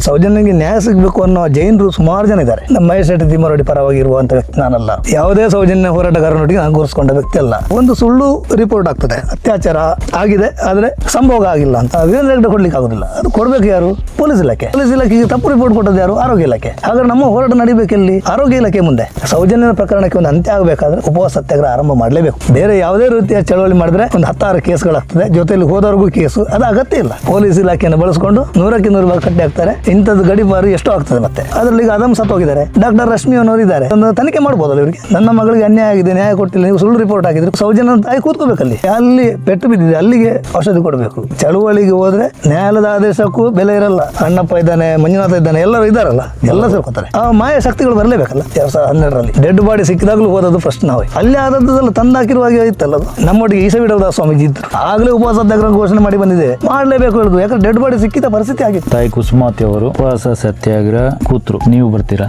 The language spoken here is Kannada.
ಸೌಜನ್ಯಗೆ ನ್ಯಾಯ ಸಿಗಬೇಕು ಅನ್ನೋ ಜೈನರು ಸುಮಾರು ಜನ ಇದ್ದಾರೆ. ನಮ್ಮ ಮಹೇಶ್ ಶೆಟ್ಟಿ ತಿಮ್ಮರೊಡ್ಡಿ ಪರವಾಗಿರುವಂತ ವ್ಯಕ್ತಿ ನಾನಲ್ಲ. ಯಾವುದೇ ಸೌಜನ್ಯ ಹೋರಾಟಗಾರನೊಟ್ಟಿಗೆ ನಾನು ಗುರುಸ್ಕೊಂಡ ವ್ಯಕ್ತಿ ಅಲ್ಲ. ಒಂದು ಸುಳ್ಳು ರಿಪೋರ್ಟ್ ಆಗ್ತದೆ, ಅತ್ಯಾಚಾರ ಆಗಿದೆ ಆದ್ರೆ ಸಂಭೋಗ ಆಗಿಲ್ಲ ಅಂತ ವೀರೇಂದ್ರ ಹೆಗ್ಗಡೆ ಕೊಡ್ಲಿಕ್ಕೆ ಆಗುದಿಲ್ಲ. ಅದು ಕೊಡ್ಬೇಕು ಯಾರು? ಪೊಲೀಸ್ ಇಲಾಖೆ. ಪೊಲೀಸ್ ಇಲಾಖೆಗೆ ತಪ್ಪು ರಿಪೋರ್ಟ್ ಕೊಟ್ಟದ್ದು ಯಾರು? ಆರೋಗ್ಯ ಇಲಾಖೆ. ಹಾಗಾದ್ರೆ ನಮ್ಮ ಹೋರಾಟ ನಡಿಬೇಕೆಲ್ಲಿ? ಆರೋಗ್ಯ ಇಲಾಖೆ ಮುಂದೆ. ಸೌಜನ್ಯನ ಪ್ರಕರಣಕ್ಕೆ ಒಂದು ಅಂತ್ಯ ಆಗಬೇಕಾದ್ರೆ ಉಪವಾಸ ಸತ್ಯಾಗ್ರಹ ಆರಂಭ ಮಾಡಲೇಬೇಕು. ಬೇರೆ ಯಾವುದೇ ರೀತಿಯ ಚಳವಳಿ ಮಾಡಿದ್ರೆ ಒಂದು 10 ಕೇಸ್ಗಳಾಗ್ತದೆ, ಜೊತೆಲಿ ಹೋದವ್ರಿಗೂ ಕೇಸು. ಅದು ಅಗತ್ಯ ಇಲ್ಲ. ಪೊಲೀಸ್ ಇಲಾಖೆಯನ್ನು ಬಳಸ್ಕೊಂಡು 100ಕ್ಕೆ 100 ಭಾಗ ಕಟ್ಟಿ ಹಾಕ್ತಾರೆ. ಇಂಥದ್ದು ಗಡಿಪಾರು ಎಷ್ಟೋ ಆಗ್ತದೆ. ಮತ್ತೆ ಅದರಲ್ಲಿ ಈಗ ಅದಮ್ ಸತ್ತು ಹೋಗಿದ್ದಾರೆ, ಡಾಕ್ಟರ್ ರಶ್ಮಿ ಅನ್ನೋರು ಇದ್ದಾರೆ. ಒಂದು ತನಿಖೆ ಮಾಡ್ಬೋದಲ್ಲ ಇವರಿಗೆ? ನನ್ನ ಮಗಳಿಗೆ ಅನ್ಯಾಯ ಆಗಿದೆ, ನ್ಯಾಯ ಕೊಟ್ಟಿಲ್ಲ, ನೀವು ಸುಳ್ಳು ರಿಪೋರ್ಟ್ ಆಗಿದ್ರು ಸೌಜನ್ಯ ತಾಯಿ ಕೂತ್ಕೋಬೇಕಲ್ಲಿ. ಅಲ್ಲಿ ಪೆಟ್ಟು ಬಿದ್ದಿದೆ, ಅಲ್ಲಿಗೆ ಔಷಧಿ ಕೊಡಬೇಕು. ಚಳುವಳಿಗೆ ಹೋದ್ರೆ ನ್ಯಾಯಾಲಯದ ಆದೇಶಕ್ಕೂ ಬೆಲೆ ಇರಲ್ಲ. ಅಣ್ಣಪ್ಪ ಇದ್ದಾನೆ, ಮಂಜುನಾಥ ಇದ್ದಾನೆ, ಎಲ್ಲರೂ ಇದ್ದಾರಲ್ಲ, ಎಲ್ಲ ಸೇರ್ಕೋತಾರೆ. ಆ ಮಾಯ ಶಕ್ತಿಗಳು ಬರಲೇಬೇಕಲ್ಲ. 2012ರಲ್ಲಿ ಡೆಡ್ ಬಾಡಿ ಸಿಕ್ಕಿದಾಗಲೂ ಹೋದದ್ದು ಫಸ್ಟ್ ನಾವೇ. ಅಲ್ಲಿ ಆದದ್ದಲ್ಲ ತಂದಾಕಿರುವಾಗೆ ಇತ್ತಲ್ಲ ಅದು. ನಮ್ಮೊಟ್ಟಿಗೆ ಈಶವಿಡೋದ ಸ್ವಾಮೀಜಿ ಇದ್ರು, ಆಗ್ಲೇ ಉಪವಾಸ ಸತ್ಯಾಗ್ರಹ ಘೋಷಣೆ ಮಾಡಿ ಬಂದಿದೆ. ಮಾಡಲೇಬೇಕು ಹೇಳುದು, ಯಾಕಂದ್ರೆ ಡೆಡ್ ಬಾಡಿ ಸಿಕ್ಕಿದ ಪರಿಸ್ಥಿತಿ ಆಗಿತ್ತು. ತಾಯಿ ಕುಸುಮಾವತಿ ಅವರು ಉಪವಾಸ ಸತ್ಯಾಗ್ರಹ ಕೂತ್ರು, ನೀವು ಬರ್ತೀರಾ?